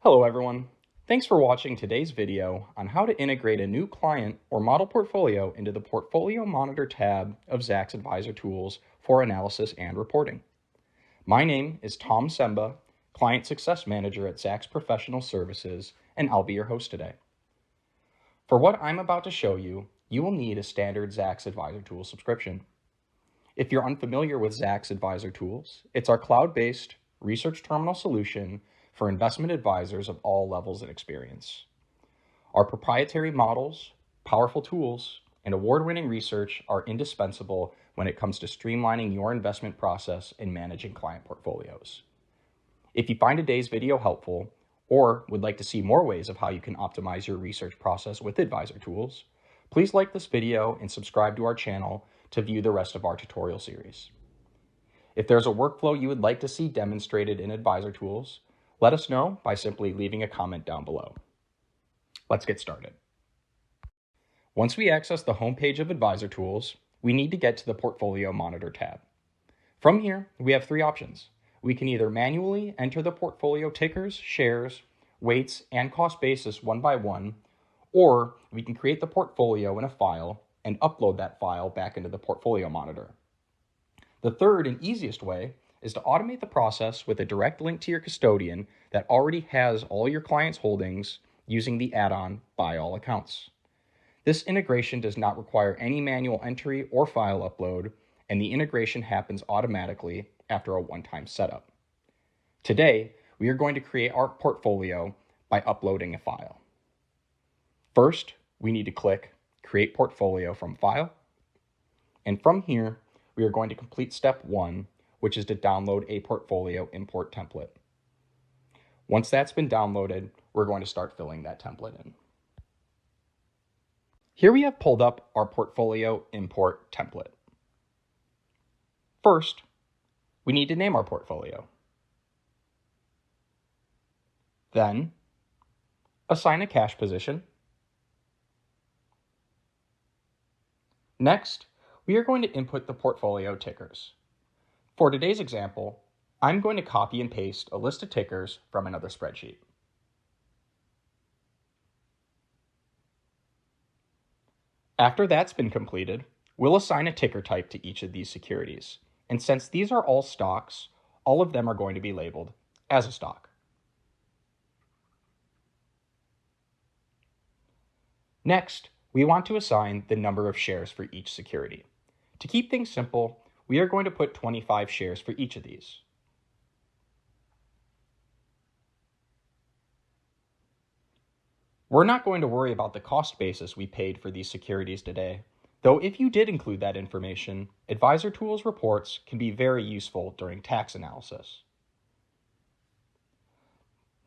Hello everyone. Thanks for watching today's video on how to integrate a new client or model portfolio into the Portfolio Monitor tab of Zacks Advisor Tools for analysis and reporting. My name is Tom Semba, Client Success Manager at Zacks Professional Services, and I'll be your host today. For what I'm about to show you, you will need a standard Zacks Advisor Tools subscription. If you're unfamiliar with Zacks Advisor Tools, it's our cloud-based research terminal solution for investment advisors of all levels and experience. Our proprietary models, powerful tools, and award-winning research are indispensable when it comes to streamlining your investment process and managing client portfolios. If you find today's video helpful, or would like to see more ways of how you can optimize your research process with Advisor Tools, please like this video and subscribe to our channel to view the rest of our tutorial series. If there's a workflow you would like to see demonstrated in Advisor Tools, let us know by simply leaving a comment down below. Let's get started. Once we access the homepage of Advisor Tools, we need to get to the Portfolio Monitor tab. From here, we have three options. We can either manually enter the portfolio tickers, shares, weights, and cost basis one by one, or we can create the portfolio in a file and upload that file back into the Portfolio Monitor. The third and easiest way is to automate the process with a direct link to your custodian that already has all your clients' holdings using the add-on By All Accounts. This integration does not require any manual entry or file upload, and the integration happens automatically after a one-time setup. Today, we are going to create our portfolio by uploading a file. First, we need to click Create Portfolio from File, and from here, we are going to complete step 1, which is to download a portfolio import template. Once that's been downloaded, we're going to start filling that template in. Here we have pulled up our portfolio import template. First, we need to name our portfolio. Then, assign a cash position. Next, we are going to input the portfolio tickers. For today's example, I'm going to copy and paste a list of tickers from another spreadsheet. After that's been completed, we'll assign a ticker type to each of these securities. And since these are all stocks, all of them are going to be labeled as a stock. Next, we want to assign the number of shares for each security. To keep things simple, we are going to put 25 shares for each of these. We're not going to worry about the cost basis we paid for these securities today, though if you did include that information, Advisor Tools reports can be very useful during tax analysis.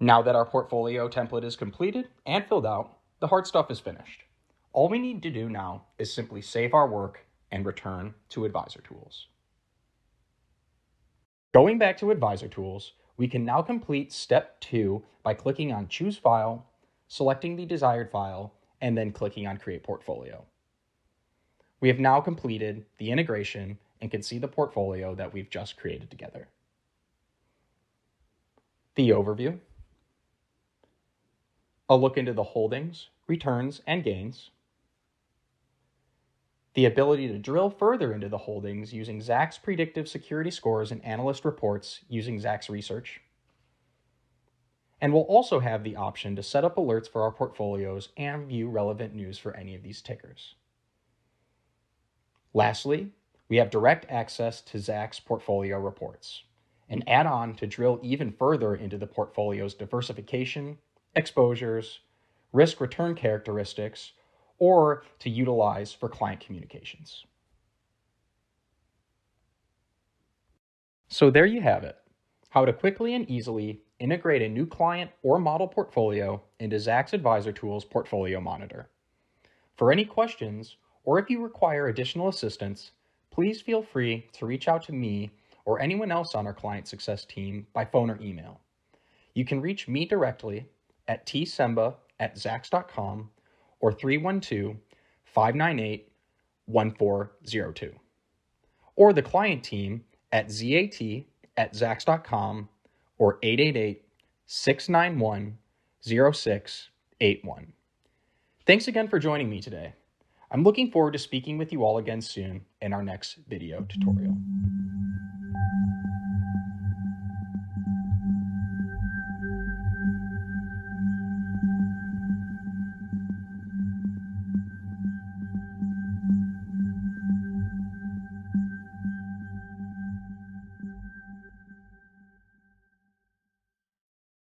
Now that our portfolio template is completed and filled out, the hard stuff is finished. All we need to do now is simply save our work and return to Advisor Tools. Going back to Advisor Tools, we can now complete step 2 by clicking on Choose File, selecting the desired file, and then clicking on Create Portfolio. We have now completed the integration and can see the portfolio that we've just created together. The overview, a look into the holdings, returns, and gains, the ability to drill further into the holdings using Zacks predictive security scores and analyst reports using Zacks Research. And we'll also have the option to set up alerts for our portfolios and view relevant news for any of these tickers. Lastly, we have direct access to Zacks portfolio reports, an add-on to drill even further into the portfolio's diversification, exposures, risk-return characteristics, or to utilize for client communications. So there you have it, how to quickly and easily integrate a new client or model portfolio into Zacks Advisor Tools Portfolio Monitor. For any questions, or if you require additional assistance, please feel free to reach out to me or anyone else on our client success team by phone or email. You can reach me directly at tsemba@zacks.com or 312-598-1402, or the client team at zat@zacks.com or 888-691 0681. Thanks again for joining me today. I'm looking forward to speaking with you all again soon in our next video tutorial.